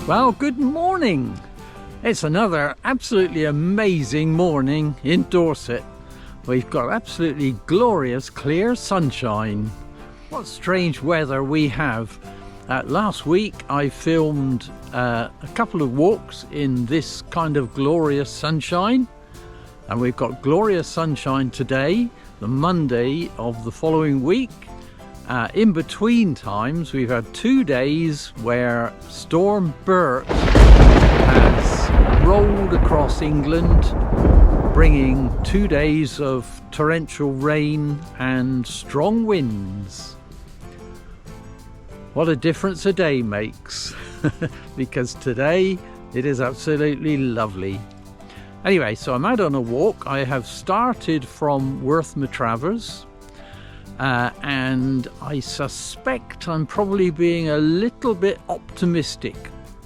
Well, good morning. It's another absolutely amazing morning in Dorset. We've got absolutely glorious clear sunshine. What strange weather we have. Last week I filmed a couple of walks in this kind of glorious sunshine, and we've got glorious sunshine today, the Monday of the following week. In between times we've had 2 days where Storm Bert has rolled across England, bringing 2 days of torrential rain and strong winds. What a difference a day makes, because today it is absolutely lovely. Anyway, so I'm out on a walk. I have started from Worth Matravers, and I suspect I'm probably being a little bit optimistic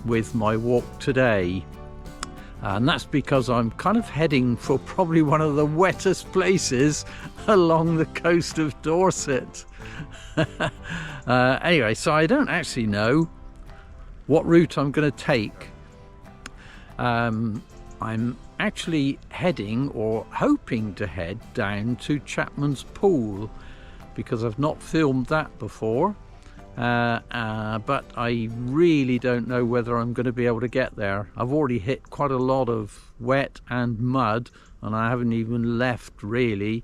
with my walk today. And that's because I'm kind of heading for probably one of the wettest places along the coast of Dorset. Anyway, so I don't actually know what route I'm going to take. I'm actually heading, or hoping to head, down to Chapman's pool, because I've not filmed that before. But I really don't know whether I'm going to be able to get there. I've already hit quite a lot of wet and mud, and I haven't even left really.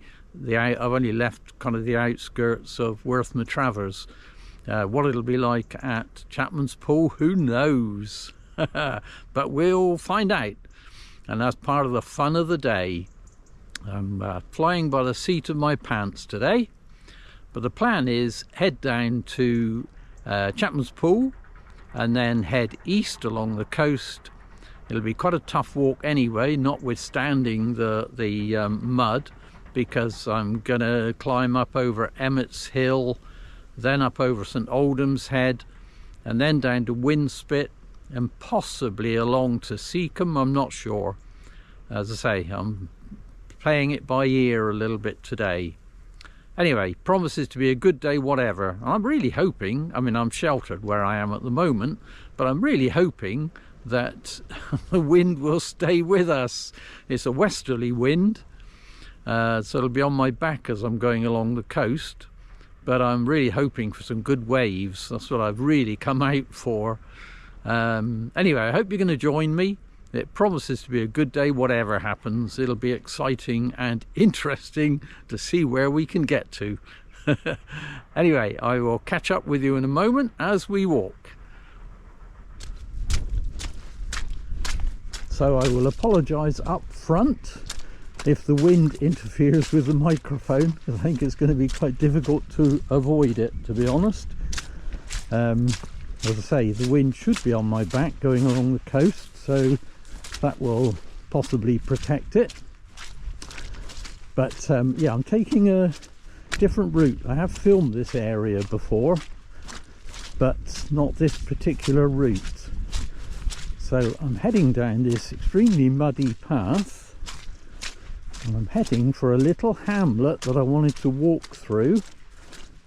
I've only left kind of the outskirts of Worth Matravers. What it'll be like at Chapman's pool, who knows? But we'll find out, and that's part of the fun of the day. I'm flying by the seat of my pants today. But the plan is head down to Chapman's pool and then head east along the coast. It'll be quite a tough walk anyway, notwithstanding the mud, because I'm going to climb up over Emmet's Hill, then up over St Aldhelm's Head, and then down to Winspit, and possibly along to Seacombe. I'm not sure. As I say, I'm playing it by ear a little bit today. Anyway, promises to be a good day whatever. I'm really hoping, I mean, I'm sheltered where I am at the moment, but I'm really hoping that the wind will stay with us. It's a westerly wind, so it'll be on my back as I'm going along the coast, but I'm really hoping for some good waves. That's what I've really come out for. Anyway, I hope you're going to join me. It promises to be a good day whatever happens. It'll be exciting and interesting to see where we can get to. Anyway, I will catch up with you in a moment as we walk. So I will apologise up front if the wind interferes with the microphone, because I think it's going to be quite difficult to avoid it, to be honest. As I say, the wind should be on my back going along the coast, so that will possibly protect it. But yeah, I'm taking a different route. I have filmed this area before, but not this particular route. So I'm heading down this extremely muddy path, and I'm heading for a little hamlet that I wanted to walk through,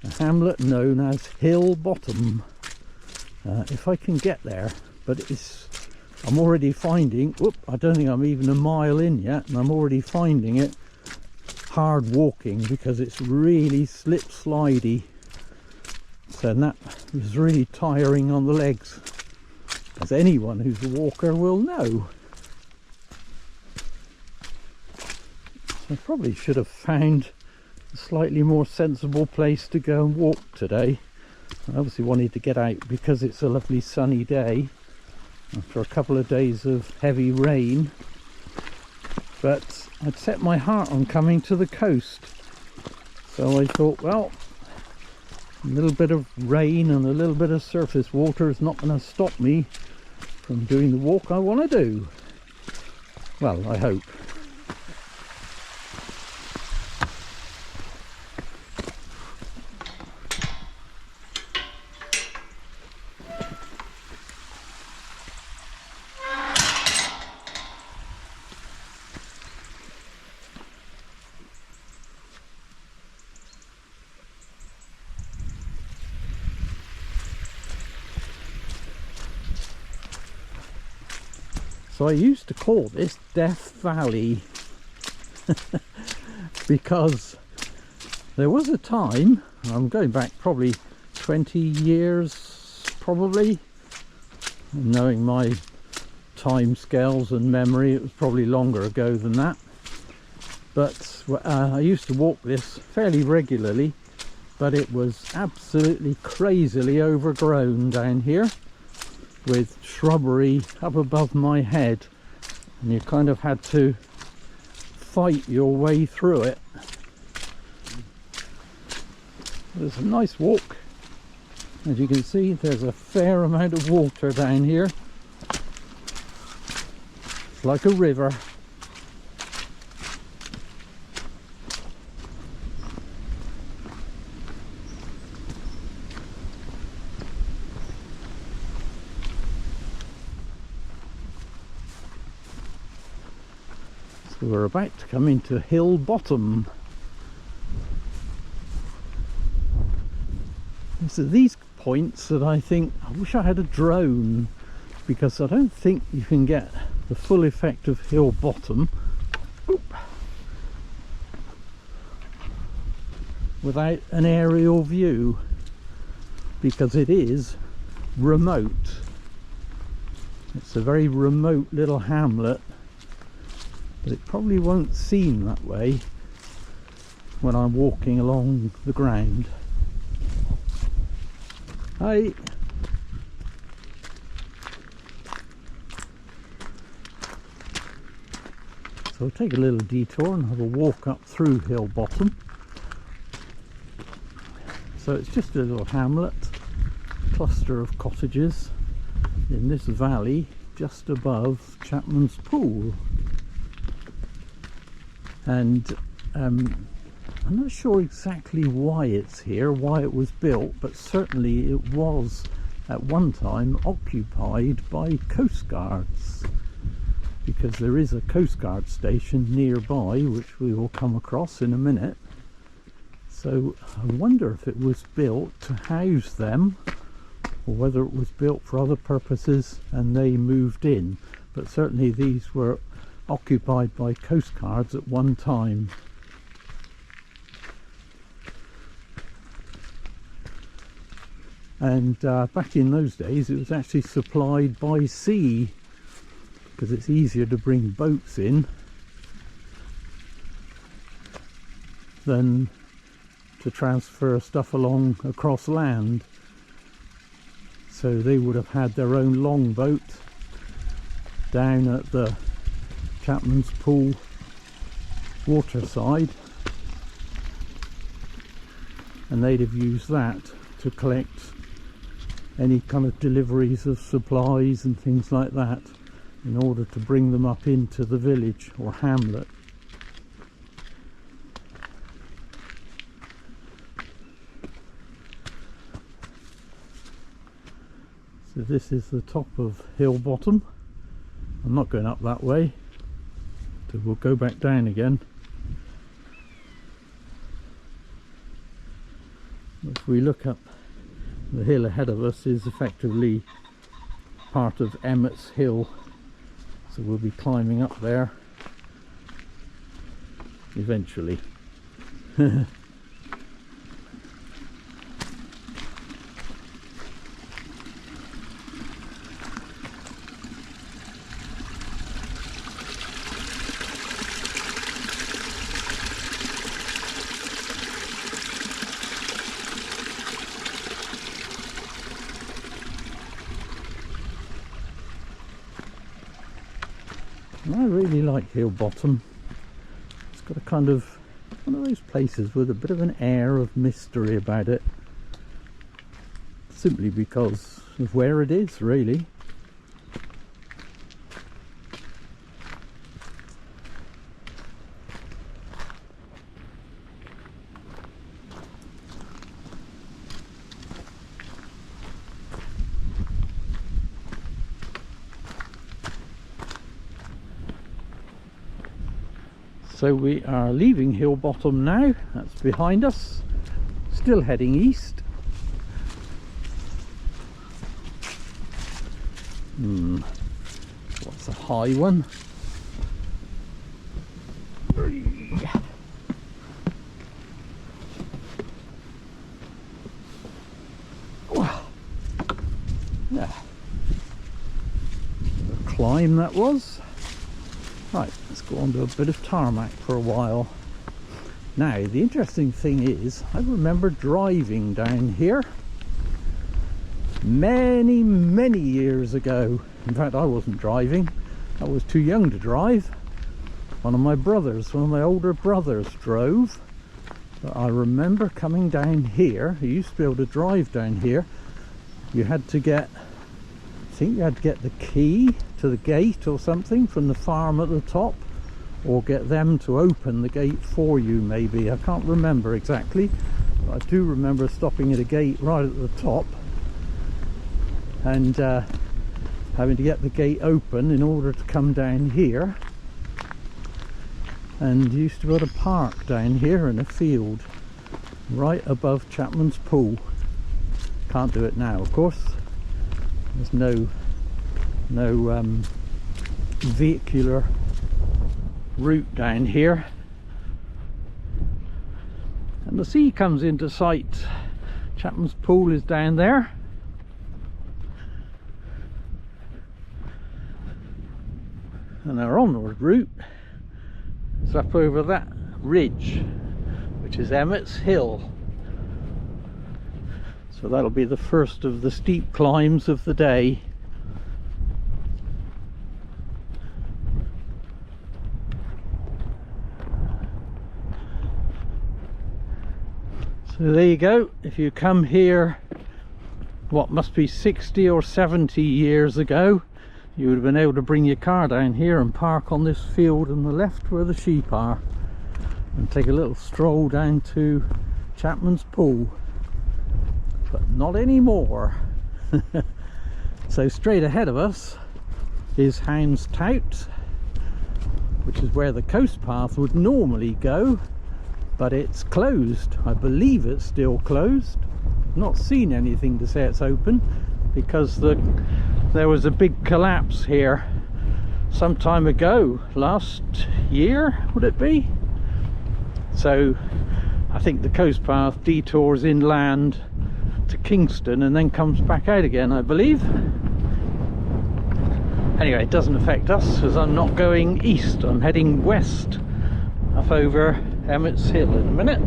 a hamlet known as Hill Bottom, if I can get there. But I'm already finding, I don't think I'm even a mile in yet, and I'm already finding it hard walking because it's really slip-slidey. So that was really tiring on the legs, as anyone who's a walker will know. I probably should have found a slightly more sensible place to go and walk today. I obviously wanted to get out because it's a lovely sunny day after a couple of days of heavy rain, but I'd set my heart on coming to the coast, so I thought, well, a little bit of rain and a little bit of surface water is not going to stop me from doing the walk I want to do. Well, I hope. So I used to call this Death Valley because there was a time, I'm going back probably 20 years probably, and knowing my time scales and memory, it was probably longer ago than that, but I used to walk this fairly regularly, but it was absolutely crazily overgrown down here with shrubbery up above my head, and you kind of had to fight your way through it. It's a nice walk. As you can see, there's a fair amount of water down here. It's like a river. So we're about to come into Hill Bottom. So these points that I think, I wish I had a drone, because I don't think you can get the full effect of Hill Bottom without an aerial view, because it is remote. It's a very remote little hamlet, but it probably won't seem that way when I'm walking along the ground. Hi. So I'll take a little detour and have a walk up through Hill Bottom. So it's just a little hamlet, cluster of cottages in this valley just above Chapman's Pool. And I'm not sure exactly why it's here, why it was built, but certainly it was at one time occupied by coast guards, because there is a coast guard station nearby which we will come across in a minute. So I wonder if it was built to house them, or whether it was built for other purposes and they moved in, but certainly these were occupied by coast guards at one time. And back in those days it was actually supplied by sea, because it's easier to bring boats in than to transfer stuff along across land. So they would have had their own longboat down at the Chapman's Pool waterside, and they'd have used that to collect any kind of deliveries of supplies and things like that in order to bring them up into the village or hamlet. So this is the top of Hill Bottom. I'm not going up that way, so we'll go back down again. If we look up, the hill ahead of us is effectively part of Emmet's Hill, so we'll be climbing up there eventually. I really like Hill Bottom. It's got a kind of one of those places with a bit of an air of mystery about it, simply because of where it is, really. So we are leaving Hill Bottom now, that's behind us, still heading east. What's a high one? Yeah. A climb that was. Right, let's go on to a bit of tarmac for a while. Now, the interesting thing is, I remember driving down here many, many years ago. In fact, I wasn't driving. I was too young to drive. One of my older brothers drove. But I remember coming down here. You used to be able to drive down here. You had to get, I think you had to get the key to the gate or something from the farm at the top, or get them to open the gate for you maybe. I can't remember exactly, but I do remember stopping at a gate right at the top and having to get the gate open in order to come down here. And you used to be able to park down here in a field right above Chapman's pool. Can't do it now, of course. There's no vehicular route down here, and the sea comes into sight. Chapman's pool is down there, and our onward route is up over that ridge, which is Emmet's Hill. So that'll be the first of the steep climbs of the day. So there you go. If you come here, what must be 60 or 70 years ago, you would have been able to bring your car down here and park on this field on the left where the sheep are, and take a little stroll down to Chapman's pool. But not anymore. So straight ahead of us is Houndstown, which is where the coast path would normally go, but it's closed. I believe it's still closed. Not seen anything to say it's open, because there was a big collapse here some time ago, last year would it be? So I think the coast path detours inland to Kingston and then comes back out again, I believe. Anyway, it doesn't affect us because I'm not going east, I'm heading west up over Emmet's Hill in a minute.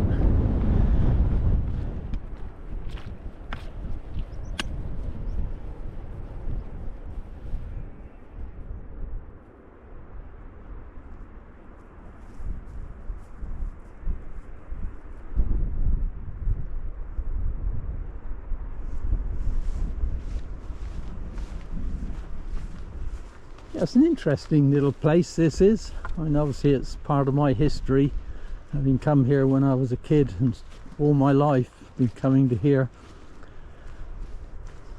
It's an interesting little place, this is. I mean, obviously it's part of my history, having come here when I was a kid, and all my life been coming to here.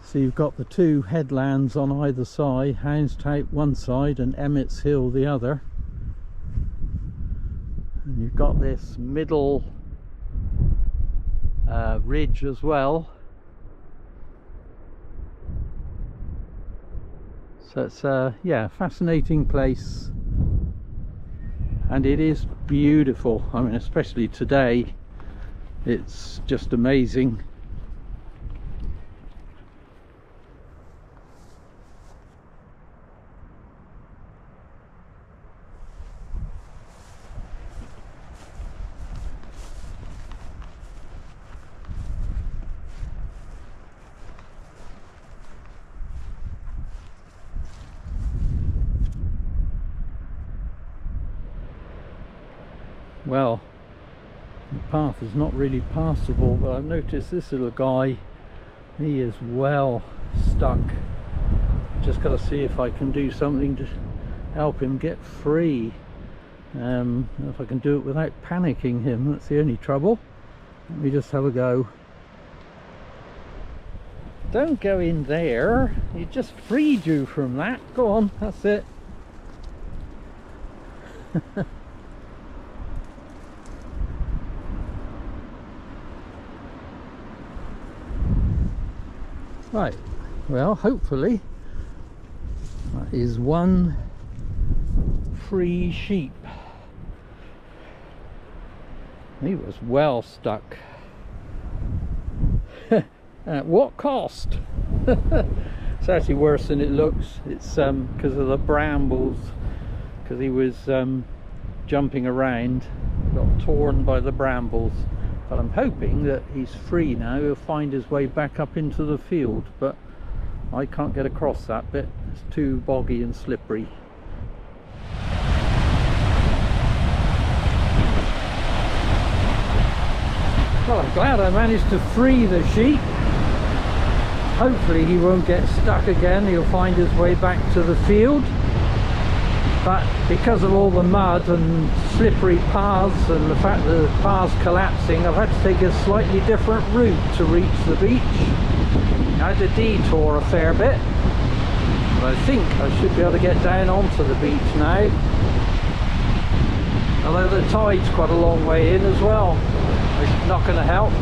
So you've got the two headlands on either side, Houndstown one side and Emmet's Hill the other, and you've got this middle ridge as well. So it's yeah, fascinating place, and it is beautiful. I mean, especially today, it's just amazing. Well, the path is not really passable, but I've noticed this little guy, he is well stuck. Just got to see if I can do something to help him get free. If I can do it without panicking him, that's the only trouble. Let me just have a go. Don't go in there, he just freed you from that. Go on, that's it. Right, well, hopefully is one free sheep. He was well stuck. At what cost? It's actually worse than it looks. It's because of the brambles, because he was jumping around, got torn by the brambles. But I'm hoping that he's free now. He'll find his way back up into the field, but I can't get across that bit. It's too boggy and slippery. Well, I'm glad I managed to free the sheep. Hopefully he won't get stuck again. He'll find his way back to the field. But because of all the mud and slippery paths and the fact that the path's collapsing, I've had to take a slightly different route to reach the beach. I had to detour a fair bit, but I think I should be able to get down onto the beach now. Although the tide's quite a long way in as well. It's not going to help.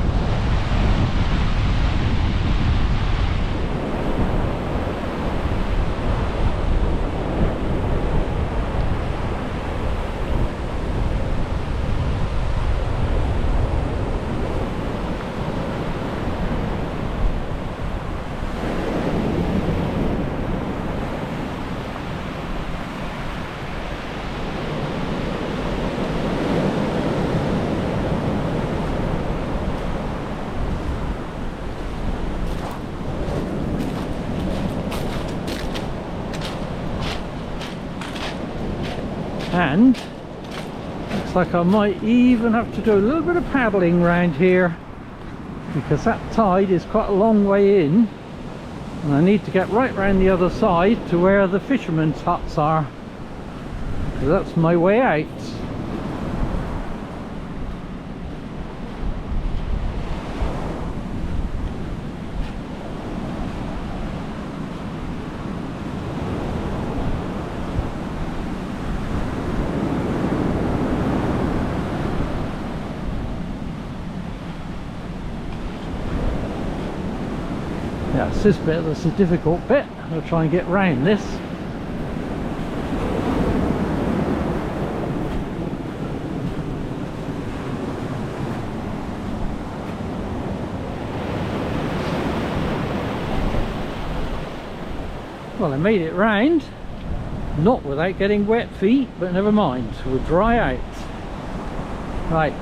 And looks like I might even have to do a little bit of paddling around here, because that tide is quite a long way in and I need to get right round the other side to where the fishermen's huts are. So that's my way out. Yeah, it's this bit that's the difficult bit. I'll try and get round this. Well, I made it round, not without getting wet feet, but never mind, we'll dry out. Right.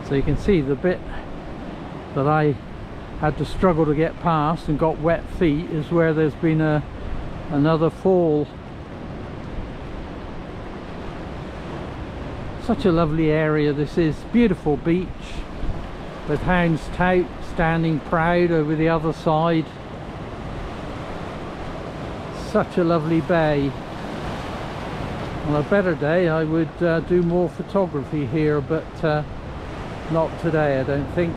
So you can see the bit that I had to struggle to get past and got wet feet is where there's been another fall. Such a lovely area this is. Beautiful beach with Hound's Tout standing proud over the other side. Such a lovely bay. On a better day I would do more photography here, but not today I don't think.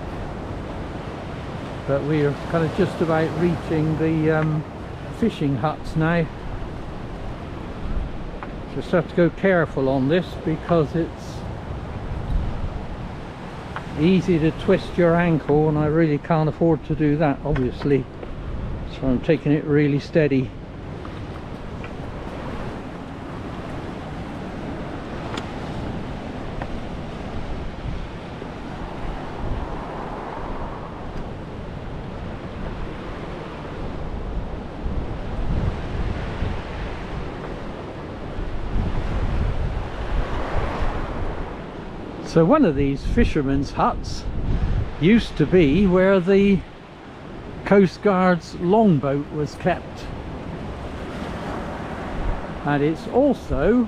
But we are kind of just about reaching the fishing huts now. Just have to go careful on this because it's easy to twist your ankle, and I really can't afford to do that, obviously. So I'm taking it really steady. So one of these fishermen's huts used to be where the Coast Guard's longboat was kept, and it's also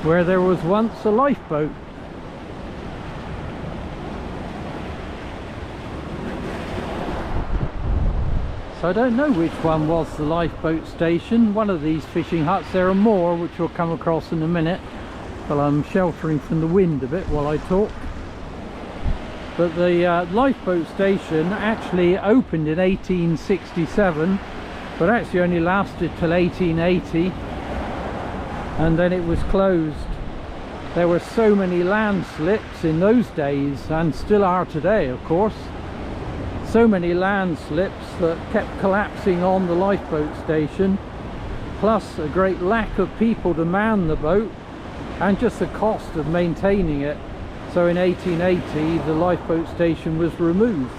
where there was once a lifeboat. So I don't know which one was the lifeboat station. One of these fishing huts. There are more which we'll come across in a minute, but I'm sheltering from the wind a bit while I talk. But the lifeboat station actually opened in 1867, but actually only lasted till 1880, and then it was closed. There were so many landslips in those days, and still are today of course, so many landslips that kept collapsing on the lifeboat station, plus a great lack of people to man the boat and just the cost of maintaining it. So in 1880 the lifeboat station was removed.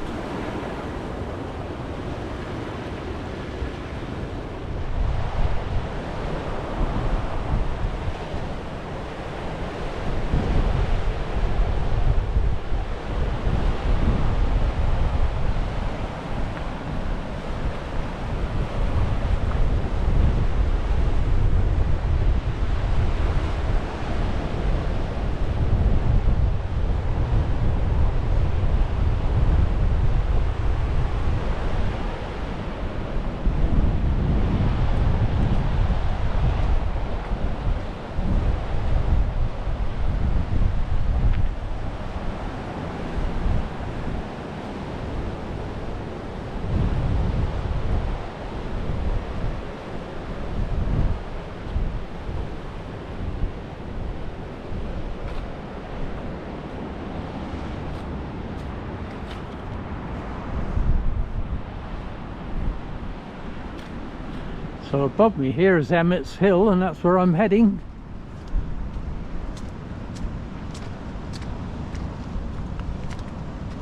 So above me here is Emmet's Hill, and that's where I'm heading.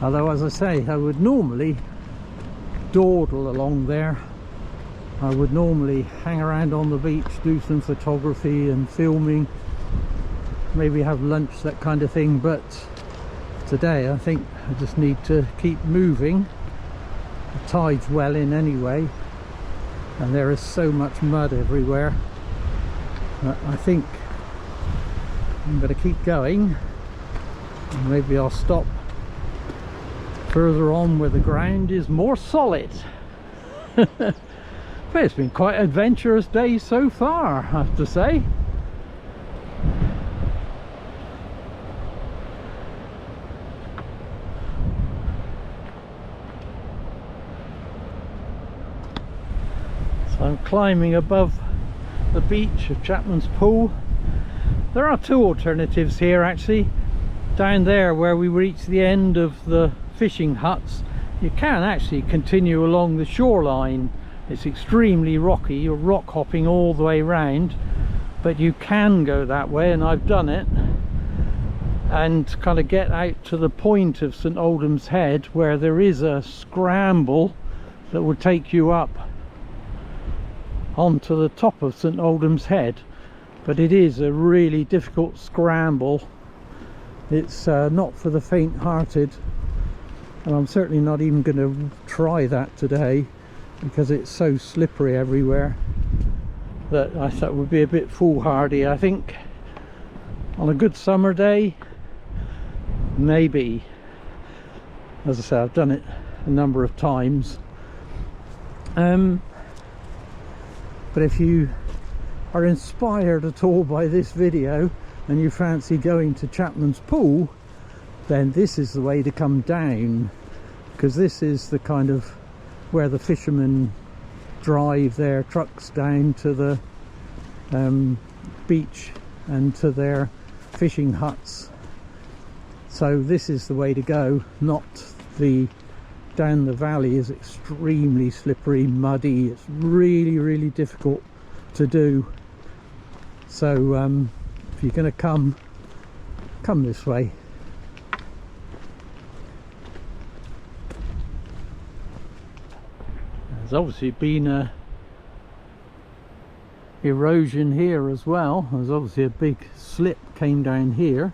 Although, as I say, I would normally dawdle along there. I would normally hang around on the beach, do some photography and filming, maybe have lunch, that kind of thing, but today I think I just need to keep moving. The tide's well in anyway, and there is so much mud everywhere that I think I'm going to keep going, and maybe I'll stop further on where the ground is more solid. But it's been quite an adventurous day so far, I have to say. So I'm climbing above the beach of Chapman's Pool. There are two alternatives here actually. Down there where we reach the end of the fishing huts, you can actually continue along the shoreline. It's extremely rocky, you're rock hopping all the way around, but you can go that way, and I've done it, and kind of get out to the point of St Aldhelm's Head where there is a scramble that will take you up onto the top of St Aldhelm's Head. But it is a really difficult scramble. It's not for the faint-hearted, and I'm certainly not even going to try that today because it's so slippery everywhere that I thought it would be a bit foolhardy. I think on a good summer day, maybe. As I say, I've done it a number of times. But if you are inspired at all by this video and you fancy going to Chapman's Pool, then this is the way to come down, because this is the kind of where the fishermen drive their trucks down to the beach and to their fishing huts. So this is the way to go, not the down the valley. Is extremely slippery, muddy, it's really difficult to do. So if you're going to come this way. There's obviously been a erosion here as well. There's obviously a big slip came down here,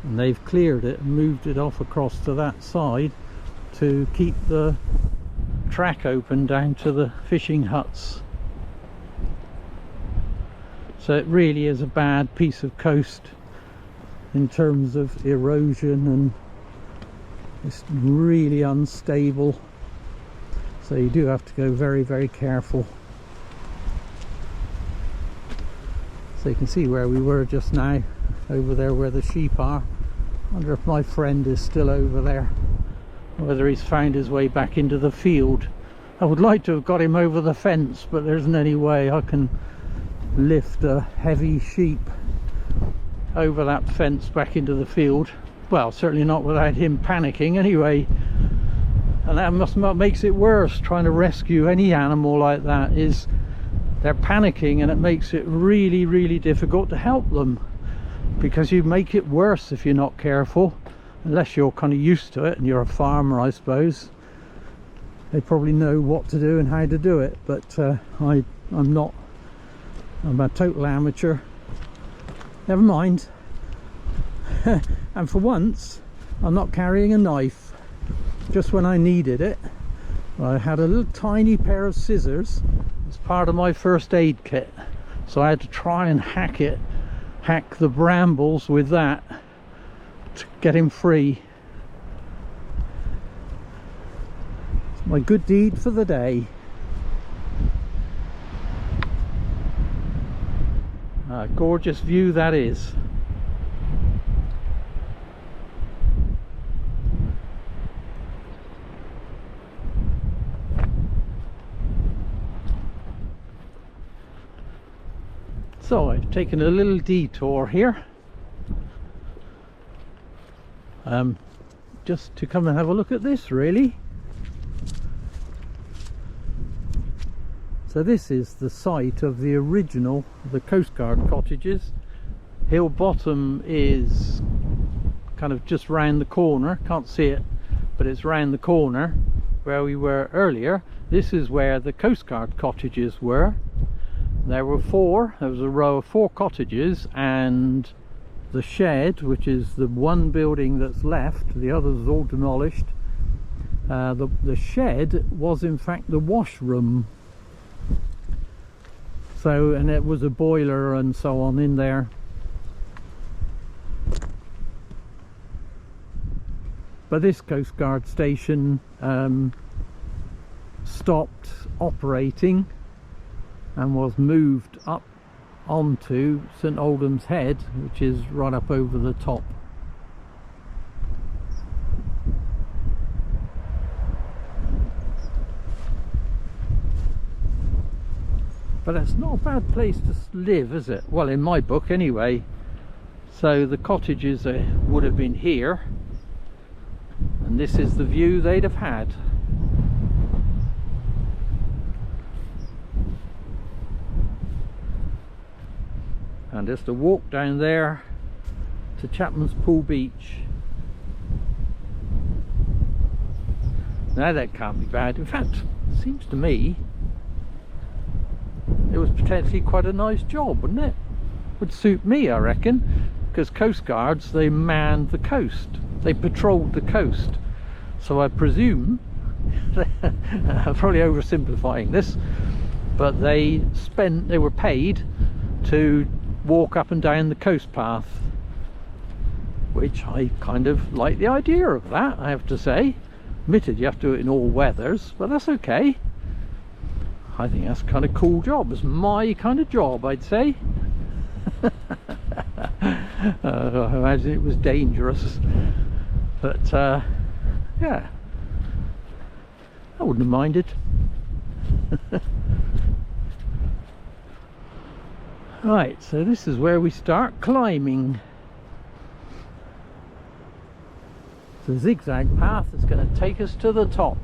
and they've cleared it and moved it off across to that side to keep the track open down to the fishing huts. So it really is a bad piece of coast in terms of erosion, and it's really unstable. so you do have to go very, very careful. So you can see where we were just now, over there where the sheep are. I wonder if my friend is still over there, whether he's found his way back into the field. I would like to have got him over the fence, but there isn't any way I can lift a heavy sheep over that fence back into the field. Well, certainly not without him panicking anyway. And that what makes it worse, trying to rescue any animal like that, is they're panicking, and it makes it really, really difficult to help them, because you make it worse if you're not careful, unless you're kind of used to it and you're a farmer, I suppose. They probably know what to do and how to do it, but I'm not. I'm a total amateur. Never mind. And for once I'm not carrying a knife, just when I needed it. I had a little tiny pair of scissors as part of my first aid kit, so I had to try and hack the brambles with that to get him free. It's my good deed for the day. A gorgeous view that is. So I've taken a little detour here, just to come and have a look at this, really. So this is the site of the original, the Coast Guard cottages. Hill Bottom is kind of just round the corner, can't see it, but it's round the corner where we were earlier. This is where the Coast Guard cottages were. There were four. There was a row of 4 cottages, and the shed, which is the one building that's left, the others are all demolished. The shed was in fact the washroom. So, and it was a boiler and so on in there. But this Coast Guard station stopped operating and was moved up onto St Aldhelm's Head, which is right up over the top. But it's not a bad place to live, is it? Well, in my book anyway. So the cottages would have been here, and this is the view they'd have had. And just a walk down there to Chapman's Pool Beach. Now that can't be bad. In fact, it seems to me it was potentially quite a nice job, wouldn't it? Would suit me, I reckon, because Coast Guards, they manned the coast, they patrolled the coast. So I presume, I'm probably oversimplifying this, but they were paid to walk up and down the coast path, which I kind of like the idea of that, I have to say. Admitted you have to do it in all weathers, but that's okay. I think that's a kind of cool job. It's my kind of job, I'd say. I imagine it was dangerous, but yeah, I wouldn't have minded. Right, so this is where we start climbing. The zigzag path is going to take us to the top.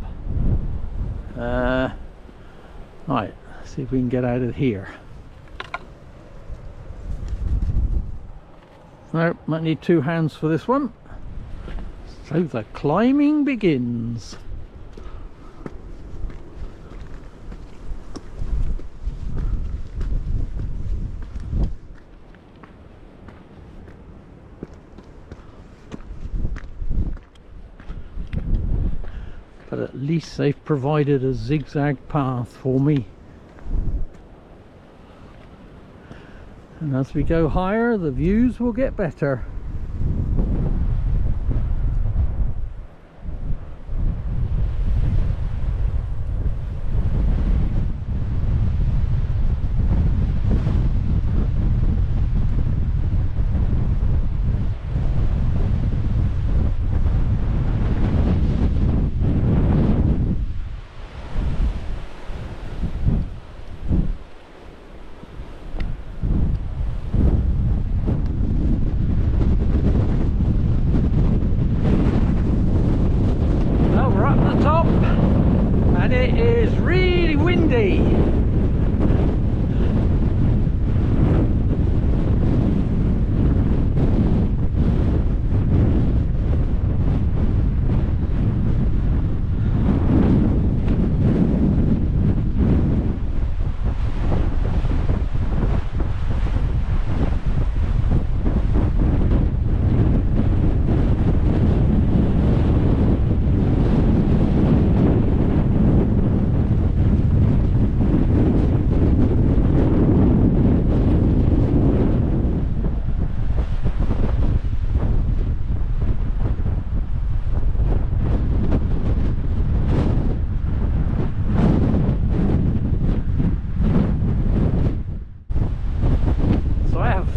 Right, let's see if we can get out of here. No, might need 2 hands for this one. So the climbing begins. But at least they've provided a zigzag path for me. And as we go higher, the views will get better. at the top and it is really windy.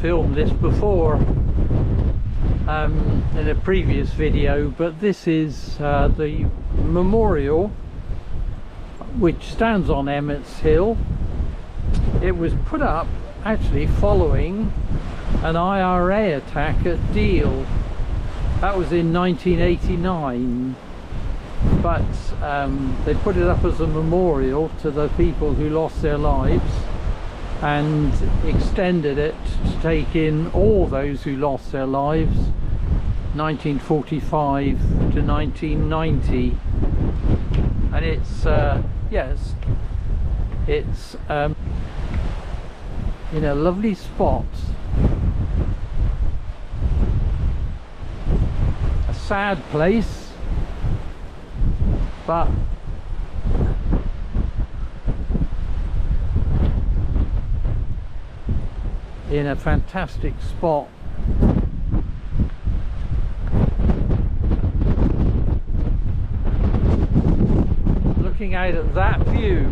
Filmed this before in a previous video, but this is the memorial which stands on Emmet's Hill. It was put up actually following an IRA attack at Deal. That was in 1989, but they put it up as a memorial to the people who lost their lives and extended it to take in all those who lost their lives 1945 to 1990. And it's yes, it's in a lovely spot, a sad place, but in a fantastic spot. Looking out at that view,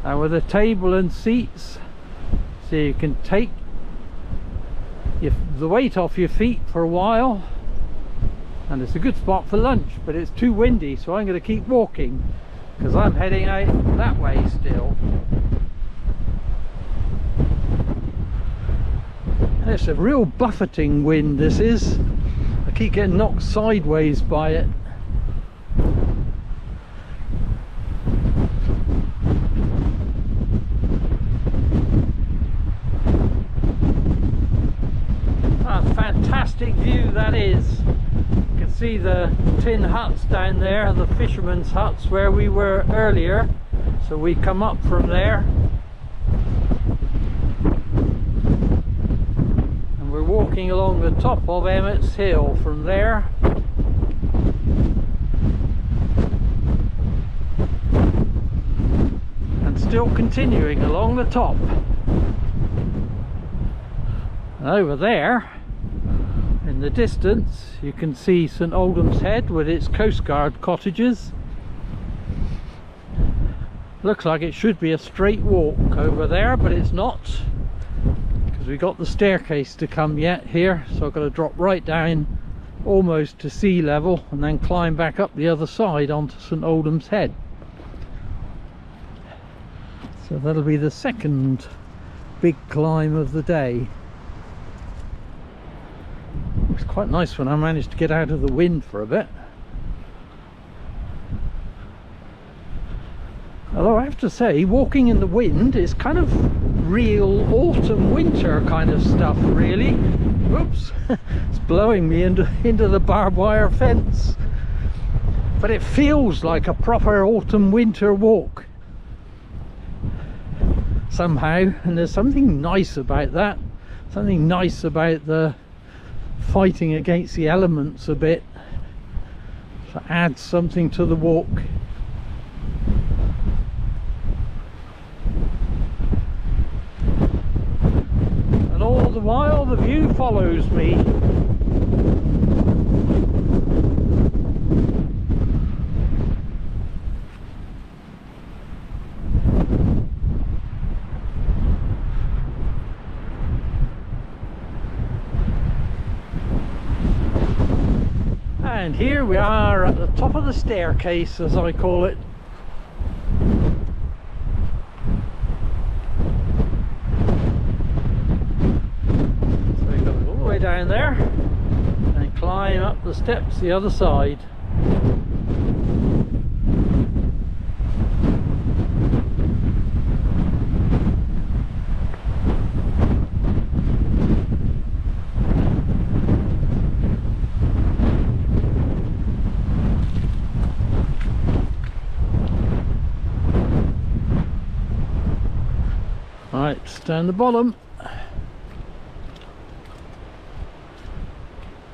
and with a table and seats, so you can take the weight off your feet for a while. And it's a good spot for lunch, but it's too windy, so I'm going to keep walking because I'm heading out that way still. And it's a real buffeting wind, this is. I keep getting knocked sideways by it. A fantastic view that is. See the tin huts down there, the fishermen's huts where we were earlier, so we come up from there and we're walking along the top of Emmet's Hill from there. And still continuing along the top. And over there in the distance you can see St Aldhelm's Head with its Coast Guard cottages. Looks like it should be a straight walk over there, but it's not, because we got the staircase to come yet here, so I've got to drop right down almost to sea level and then climb back up the other side onto St Aldhelm's Head. So that'll be the second big climb of the day. It's quite nice when I managed to get out of the wind for a bit. Although I have to say, walking in the wind is kind of real autumn winter kind of stuff, really. Whoops, it's blowing me into the barbed wire fence. But it feels like a proper autumn winter walk somehow, and there's something nice about that. Something nice about the fighting against the elements a bit, to add something to the walk. And all the while the view follows me. And here we are at the top of the staircase, as I call it. down there and climb up the steps the other side. Right, down the bottom.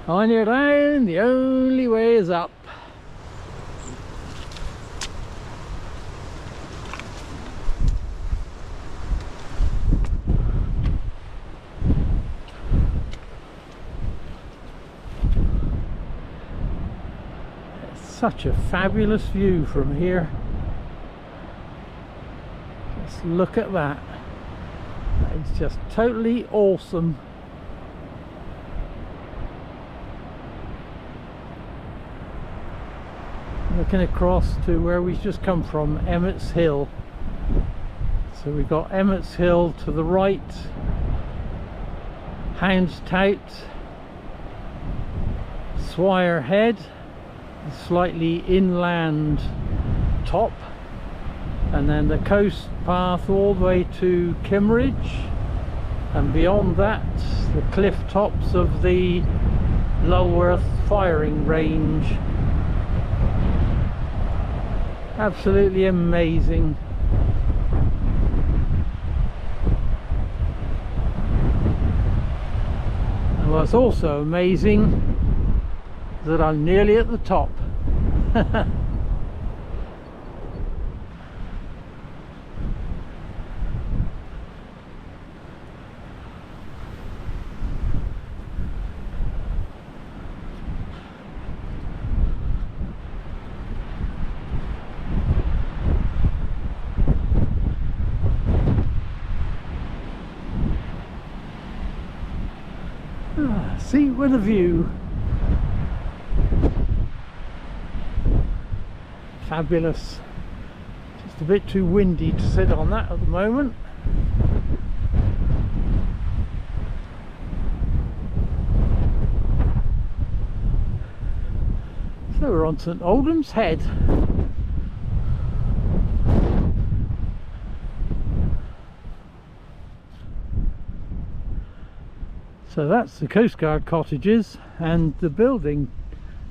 On you're down, the only way is up. It's such a fabulous view from here. Just look at that. It's just totally awesome. Looking across to where we've just come from, Emmet's Hill. So we've got Emmet's Hill to the right, Houndstout, Swire Head, slightly inland top, and then the coast path all the way to Kimmeridge, and beyond that the cliff tops of the Lulworth firing range. Absolutely amazing. And what's also amazing is that I'm nearly at the top. See, with a view. Fabulous. Just a bit too windy to sit on that at the moment. So we're on St Aldhelm's Head. So that's the Coast Guard cottages, and the building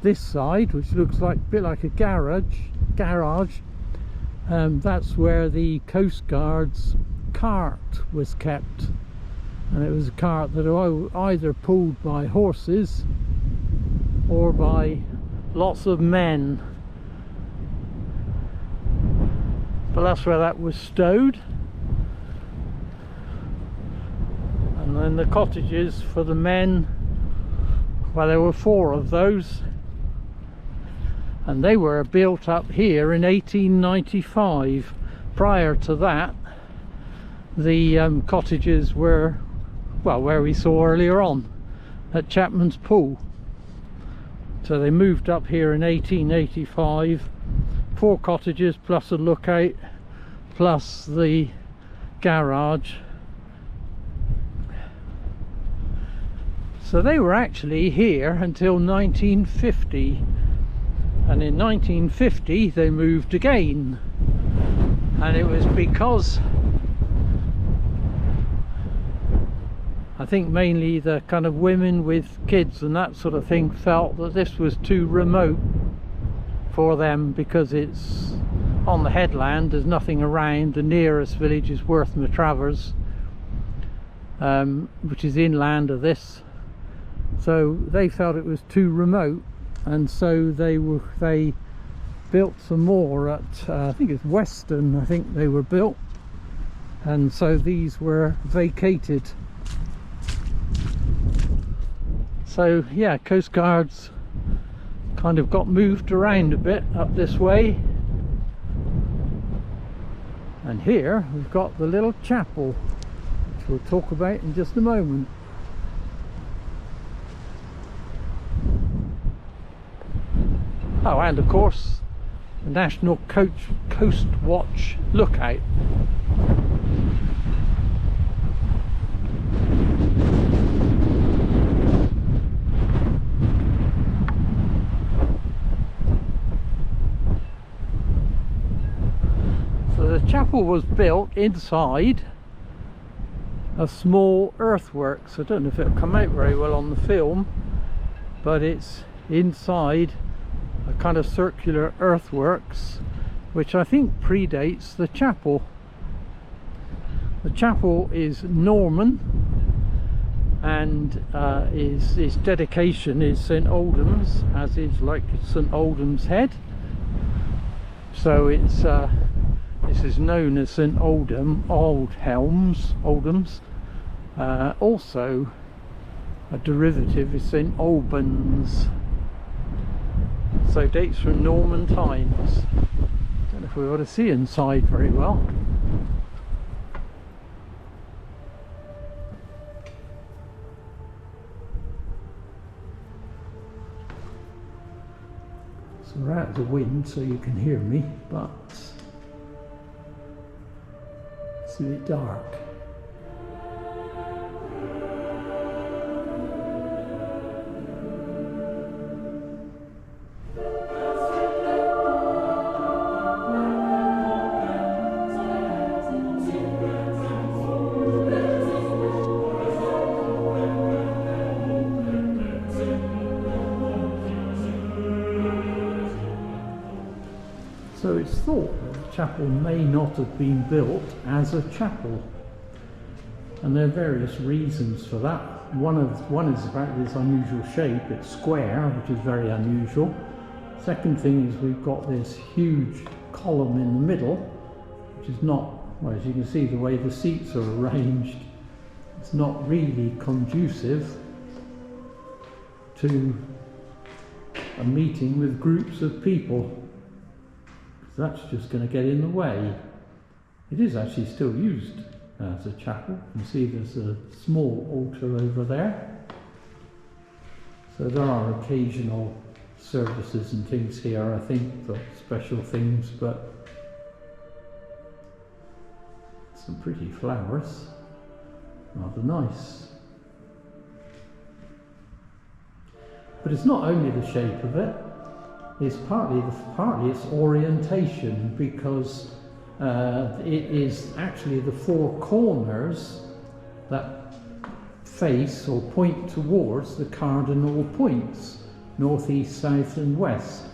this side, which looks like a bit like a garage, that's where the Coast Guard's cart was kept, and it was a cart that was either pulled by horses or by lots of men, but that's where that was stowed. And then the cottages for the men, well, there were 4 of those, and they were built up here in 1895. Prior to that, the cottages were, well, where we saw earlier on at Chapman's pool. So they moved up here in 1885, 4 cottages plus a lookout plus the garage. So they were actually here until 1950, and in 1950 they moved again, and it was because I think mainly the kind of women with kids and that sort of thing felt that this was too remote for them, because it's on the headland, there's nothing around. The nearest village is Worth Matravers, which is inland of this. So they felt it was too remote, and so they built some more at I think it's Weston, I think they were built, and so these were vacated. So yeah, Coast Guards kind of got moved around a bit up this way, and here we've got the little chapel, which we'll talk about in just a moment. Oh, and of course the National Coast Watch lookout. chapel was built inside a small earthworks. I don't know if it'll come out very well on the film, but it's inside a kind of circular earthworks which I think predates the chapel. The chapel is Norman, and its dedication is St Aldhelm's, as is like St Aldhelm's Head. So it's this is known as St Aldhelm's. Also a derivative is St Albans. So dates from Norman times. Don't know if we ought to see inside very well. So we're out of the wind so you can hear me, but it's a bit dark. So it's thought that the chapel may not have been built as a chapel, and there are various reasons for that. One is about this unusual shape. It's square, which is very unusual. Second thing is we've got this huge column in the middle, which is not, well, as you can see the way the seats are arranged, it's not really conducive to a meeting with groups of people. That's just going to get in the way. It is actually still used as a chapel. You can see there's a small altar over there. So there are occasional services and things here, I think, for special things, but some pretty flowers. Rather nice. But it's not only the shape of it. It's partly its orientation, because it is actually the four corners that face or point towards the cardinal points, north, east, south and west,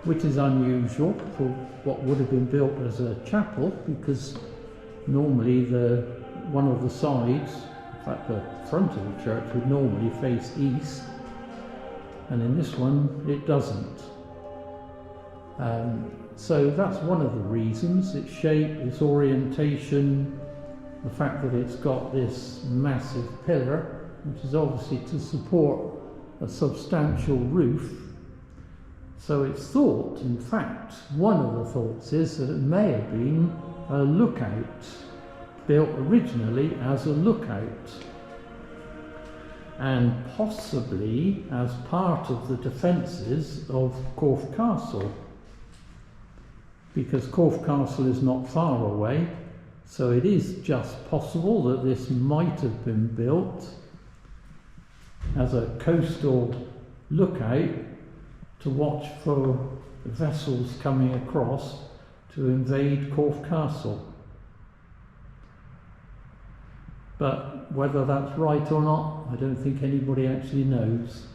which is unusual for what would have been built as a chapel, because normally one of the sides, in fact the front of the church, would normally face east, and in this one it doesn't. So that's one of the reasons: its shape, its orientation, the fact that it's got this massive pillar, which is obviously to support a substantial roof. So it's thought, in fact, one of the thoughts is that it may have been a lookout, built originally as a lookout, and possibly as part of the defences of Corfe Castle, because Corfe Castle is not far away. So it is just possible that this might have been built as a coastal lookout to watch for vessels coming across to invade Corfe Castle. But whether that's right or not, I don't think anybody actually knows.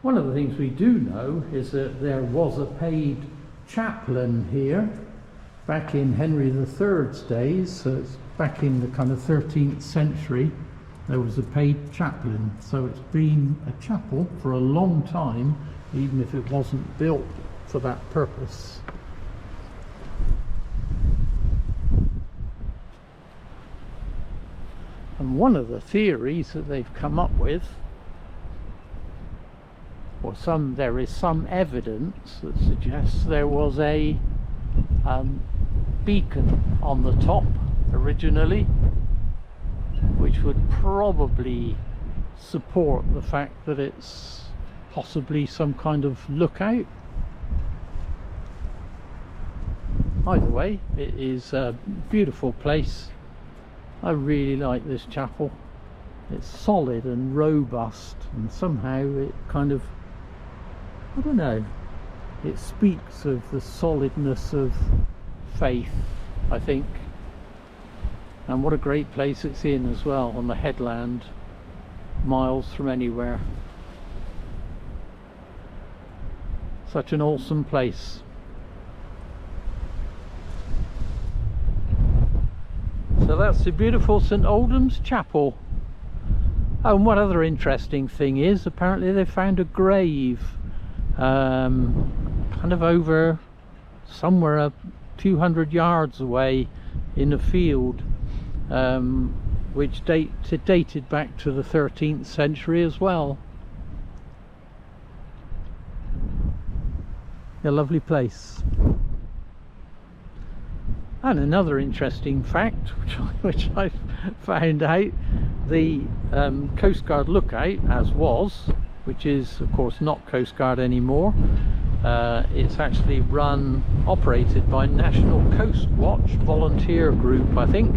One of the things we do know is that there was a paid chaplain here back in Henry III's days, so it's back in the kind of 13th century. There was a paid chaplain, so it's been a chapel for a long time, even if it wasn't built for that purpose. And one of the theories that they've come up with, or there is some evidence that suggests there was a beacon on the top originally, which would probably support the fact that it's possibly some kind of lookout. Either way, it is a beautiful place. I really like this chapel. It's solid and robust, and somehow it kind of, I don't know, it speaks of the solidness of faith, I think. And what a great place it's in as well, on the headland, miles from anywhere. Such an awesome place. So that's the beautiful St Aldhelm's Chapel. Oh, and one other interesting thing is, apparently they found a grave kind of over somewhere a few hundred yards away in a field, which dated back to the 13th century as well. A lovely place. And another interesting fact, which I found out, the Coast Guard lookout, as was, which is of course not Coast Guard anymore, it's actually operated by National Coast Watch volunteer group, I think,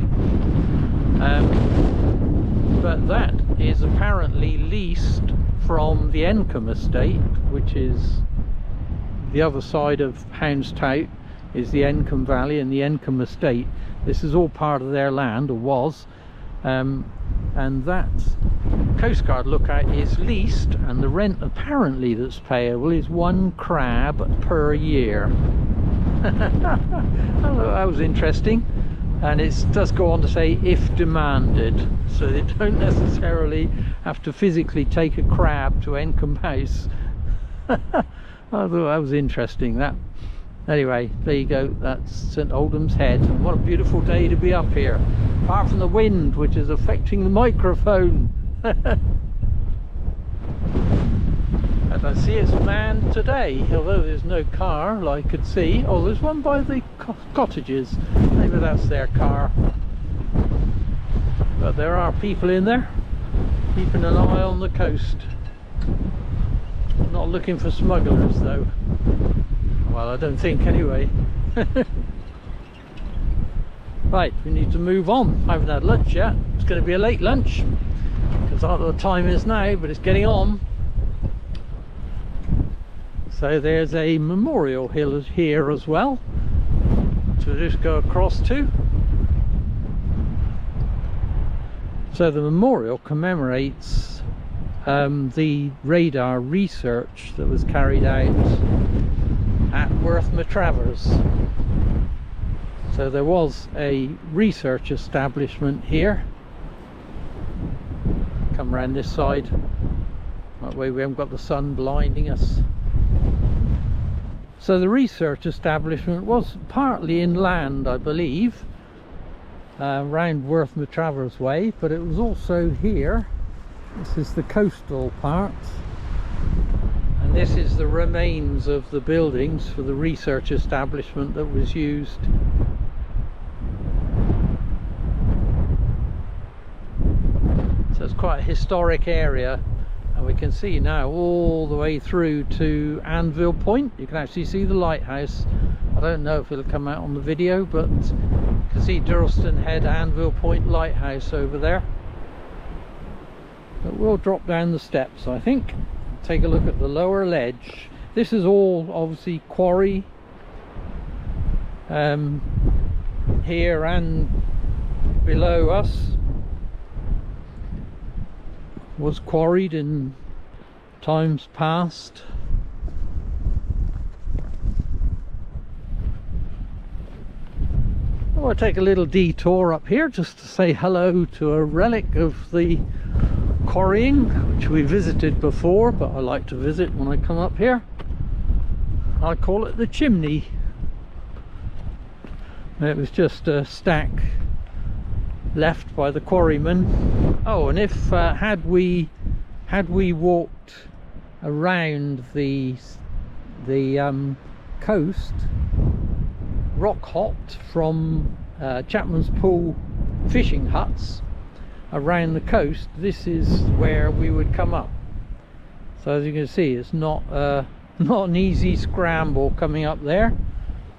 but that is apparently leased from the Encombe estate, which is the other side of Houndstown, is the Encombe Valley and the Encombe estate. This is all part of their land, or was, and that Coast Guard lookout is leased, and the rent apparently that's payable is 1 crab per year. That was interesting. And it does go on to say, if demanded, so they don't necessarily have to physically take a crab to Encombe House. I thought that was interesting, that. Anyway, there you go, that's St Aldhelm's Head. And what a beautiful day to be up here, apart from the wind, which is affecting the microphone. And I see it's manned today, although there's no car I could see. Oh, there's one by the cottages, maybe that's their car. But there are people in there, keeping an eye on the coast. Not looking for smugglers though. Well, I don't think anyway. Right, we need to move on. I haven't had lunch yet. It's going to be a late lunch, because I don't know what the time is now, but it's getting on. So there's a memorial hill here as well to just go across to. So the memorial commemorates the radar research that was carried out at Worth Matravers. So there was a research establishment here. Come around this side, that way we haven't got the sun blinding us. So the research establishment was partly inland, I believe, around Worth Matravers way, but it was also here. This is the coastal part, and this is the remains of the buildings for the research establishment that was used. So it's quite a historic area, and we can see now all the way through to Anvil Point. You can actually see the lighthouse. I don't know if it'll come out on the video, but you can see Durlston Head, Anvil Point lighthouse over there. But we'll drop down the steps, I think, take a look at the lower ledge. This is all obviously quarry here and below us. Was quarried in times past. I'll take a little detour up here just to say hello to a relic of the quarrying, which we visited before, but I like to visit when I come up here. I call it the chimney. It was just a stack left by the quarrymen. Oh, and if had we walked around the coast, rock hopped from Chapman's Pool fishing huts around the coast, this is where we would come up. So as you can see, it's not an easy scramble coming up there,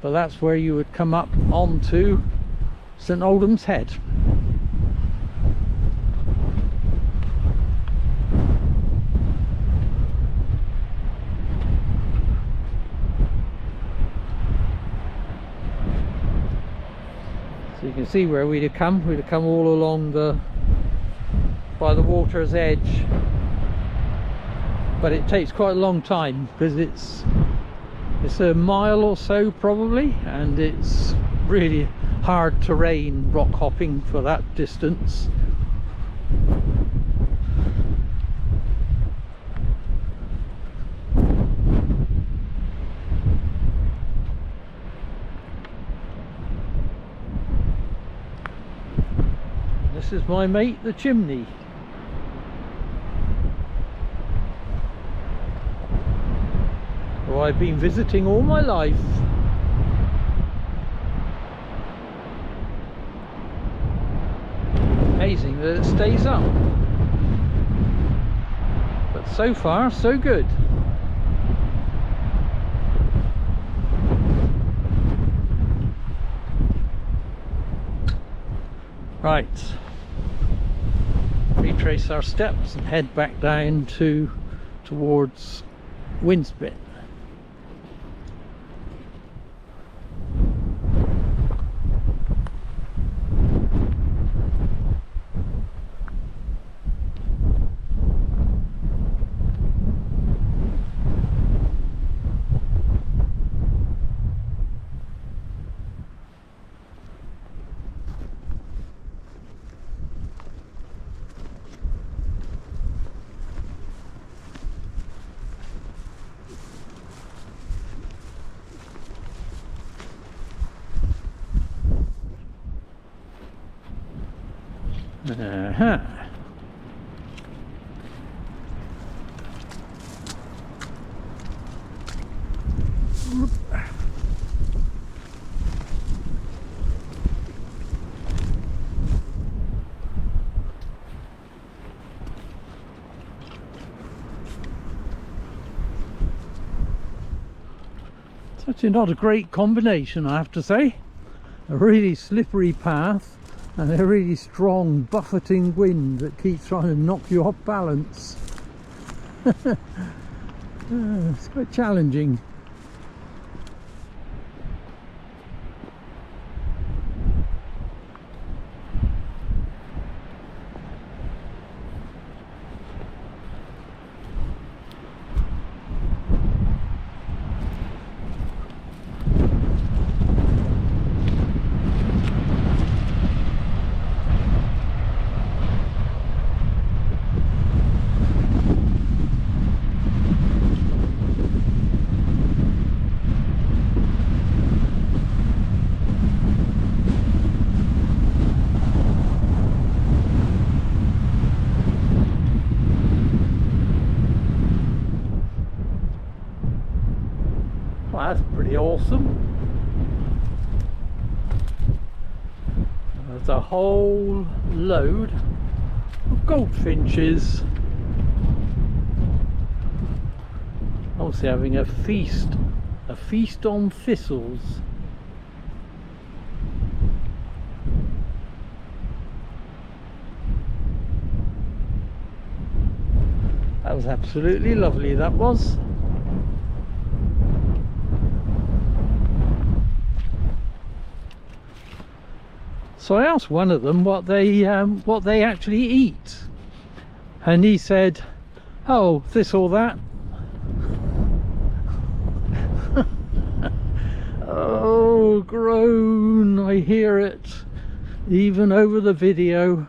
but that's where you would come up onto St Aldhelm's Head. So you can see where we'd have come all along by the water's edge, but it takes quite a long time because it's a mile or so probably, and it's really hard terrain rock hopping for that distance. This is my mate, the chimney. Who I've been visiting all my life. Amazing that it stays up. But so far, so good. Right. Retrace our steps and head back down towards Winspit. It's not a great combination, I have to say. A really slippery path and a really strong buffeting wind that keeps trying to knock you off balance. It's quite challenging. Well, that's pretty awesome. There's a whole load of goldfinches. Obviously having a feast on thistles. That was absolutely lovely, that was. So I asked one of them what they actually eat, and he said, "Oh, this or that." Oh, groan! I hear it, even over the video.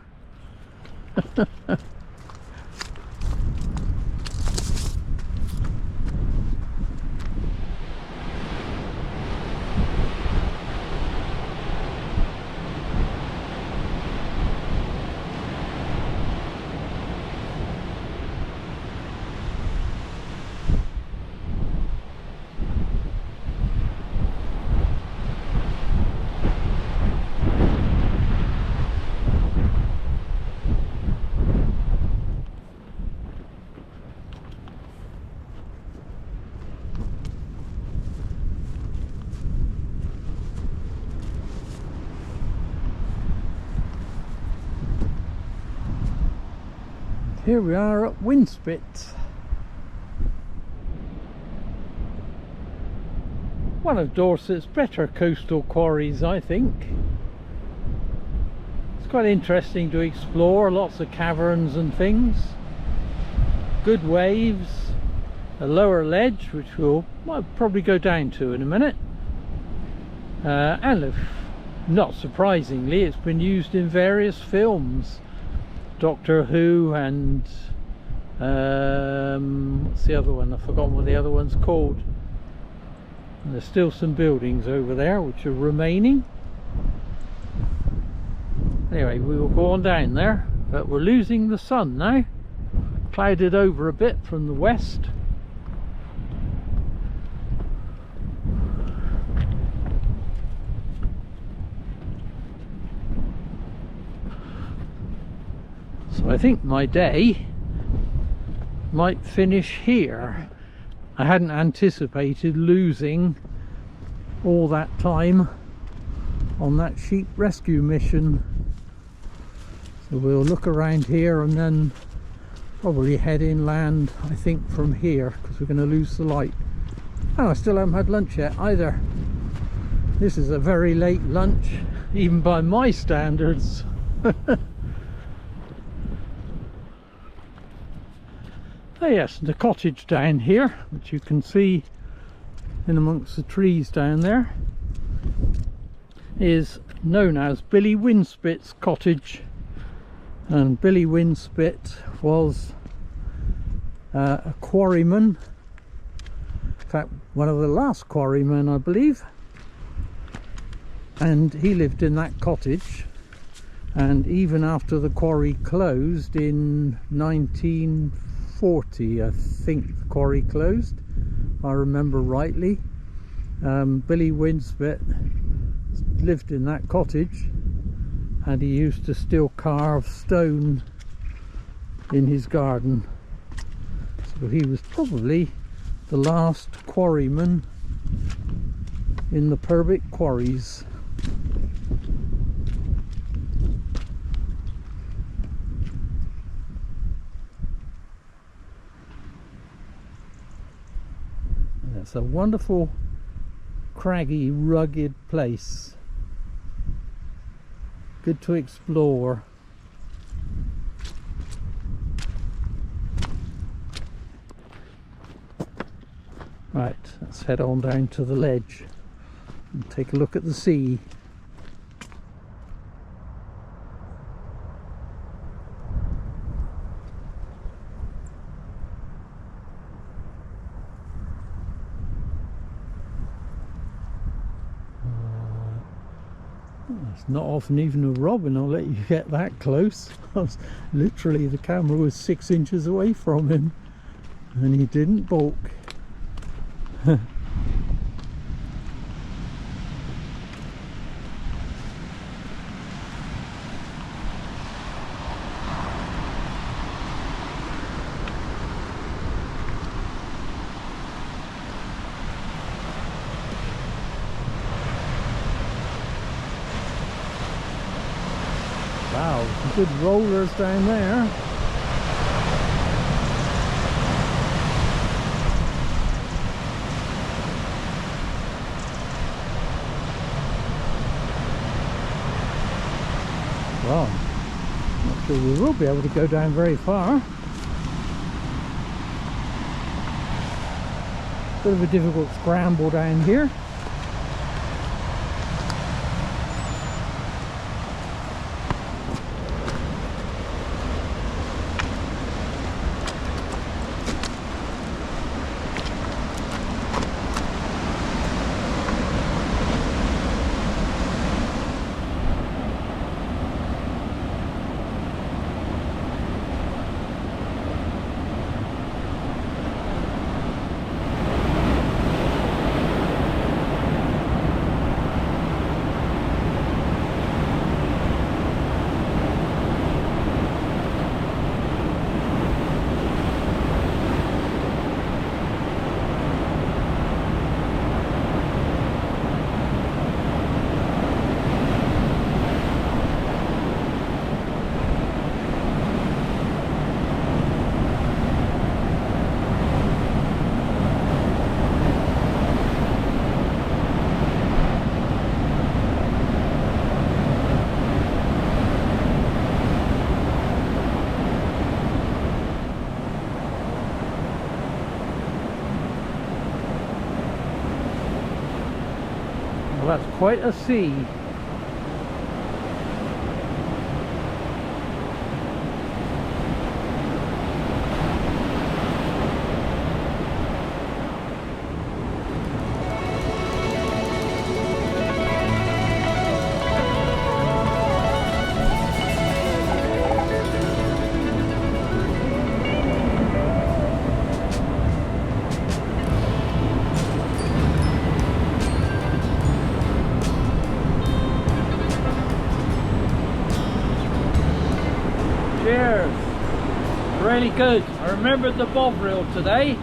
Here we are at Winspit. One of Dorset's better coastal quarries, I think. It's quite interesting to explore, lots of caverns and things, good waves, a lower ledge which might probably go down to in a minute, and if, not surprisingly, it's been used in various films, Doctor Who and what's the other one? I've forgotten what the other one's called. And there's still some buildings over there which are remaining. Anyway, we will go on down there, but we're losing the sun now, clouded over a bit from the west. So I think my day might finish here. I hadn't anticipated losing all that time on that sheep rescue mission. So we'll look around here and then probably head inland, I think, from here, because we're going to lose the light. Oh, I still haven't had lunch yet either. This is a very late lunch, even by my standards. Oh yes, the cottage down here, which you can see in amongst the trees down there, is known as Billy Winspit's cottage. And Billy Winspit was a quarryman, in fact one of the last quarrymen I believe, and he lived in that cottage. And even after the quarry closed in 1940, I think the quarry closed, if I remember rightly, Billy Winspit lived in that cottage, and he used to still carve stone in his garden. So he was probably the last quarryman in the Purbeck quarries. It's a wonderful, craggy, rugged place. Good to explore. Right, let's head on down to the ledge and take a look at the sea. It's not often even a robin will let you get that close. Literally, the camera was 6 inches away from him and he didn't balk. Wow, some good rollers down there. Well, not sure we will be able to go down very far. Bit of a difficult scramble down here. Well, that's quite a sea. Cheers! Really good. I remembered the bob reel today.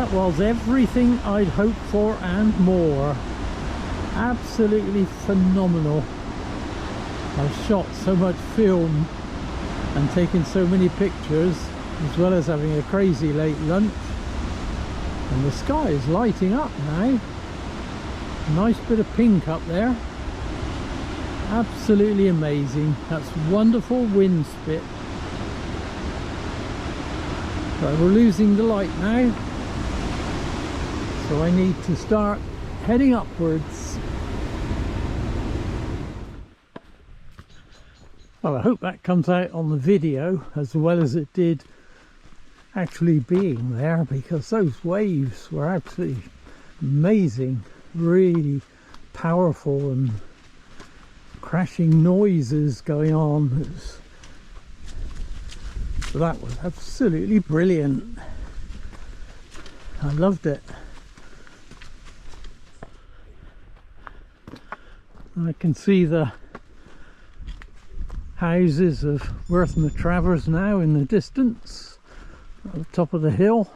That was everything I'd hoped for and more. Absolutely phenomenal. I've shot so much film and taken so many pictures, as well as having a crazy late lunch. And the sky is lighting up now. Nice bit of pink up there. Absolutely amazing. That's wonderful Winspit. But we're losing the light now, so I need to start heading upwards. Well, I hope that comes out on the video as well as it did actually being there, because those waves were absolutely amazing, really powerful, and crashing noises going on. That was absolutely brilliant. I loved it. I can see the houses of Worth Matravers now in the distance at the top of the hill.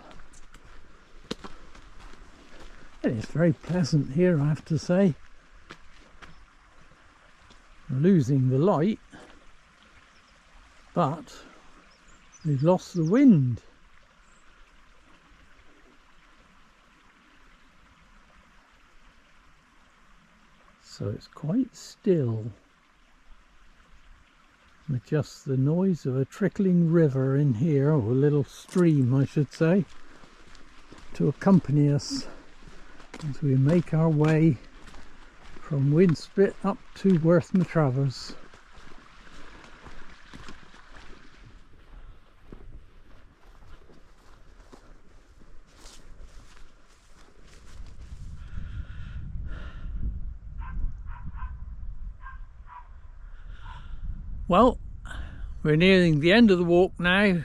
It is very pleasant here, I have to say. I'm losing the light, but we've lost the wind. So it's quite still, with just the noise of a trickling river in here, or a little stream I should say, to accompany us as we make our way from Winspit up to Worth Matravers. Well, we're nearing the end of the walk now.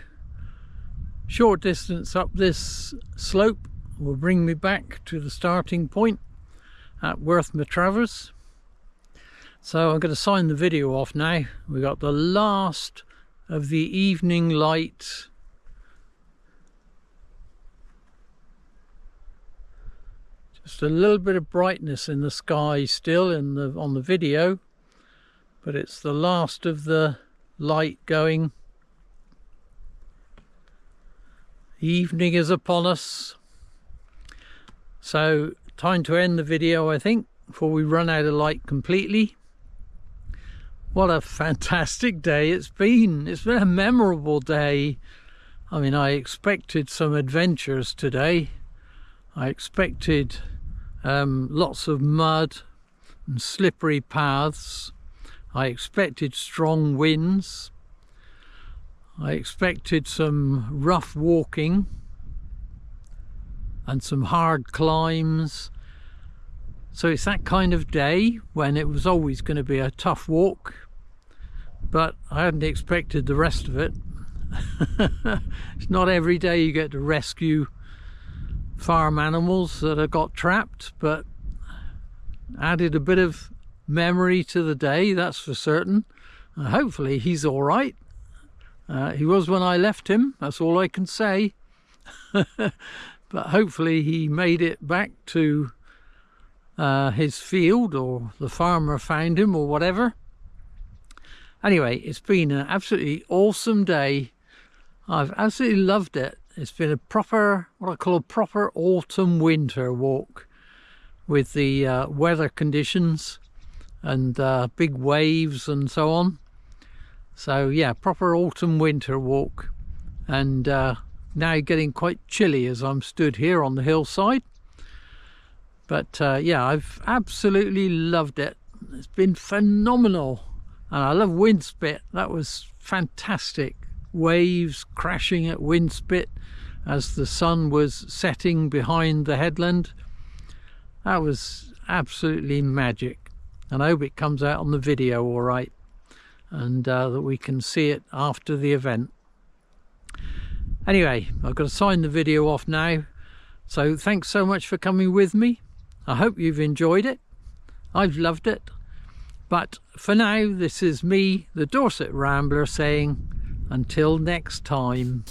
Short distance up this slope will bring me back to the starting point at Worth Matravers. So I'm going to sign the video off now. We got the last of the evening light. Just a little bit of brightness in the sky still on the video, but it's the last of the light going. Evening is upon us. So time to end the video, I think, before we run out of light completely. What a fantastic day it's been. It's been a memorable day. I mean, I expected some adventures today. I expected lots of mud and slippery paths. I expected strong winds. I expected some rough walking and some hard climbs. So it's that kind of day when it was always going to be a tough walk, but I hadn't expected the rest of it. It's not every day you get to rescue farm animals that have got trapped, but added a bit of memory to the day, that's for certain. Hopefully he's all right. He was when I left him, that's all I can say. But hopefully he made it back to his field, or the farmer found him, or whatever. Anyway, it's been an absolutely awesome day. I've absolutely loved it. It's been a proper, what I call a proper autumn winter walk, with the weather conditions and big waves and so on. So yeah, proper autumn winter walk. And now getting quite chilly as I'm stood here on the hillside. But yeah, I've absolutely loved it. It's been phenomenal. And I love Winspit. That was fantastic. Waves crashing at Winspit as the sun was setting behind the headland. That was absolutely magic. And I hope it comes out on the video all right, and that we can see it after the event. Anyway, I've got to sign the video off now. So thanks so much for coming with me. I hope you've enjoyed it. I've loved it. But for now, this is me, the Dorset Rambler, saying until next time.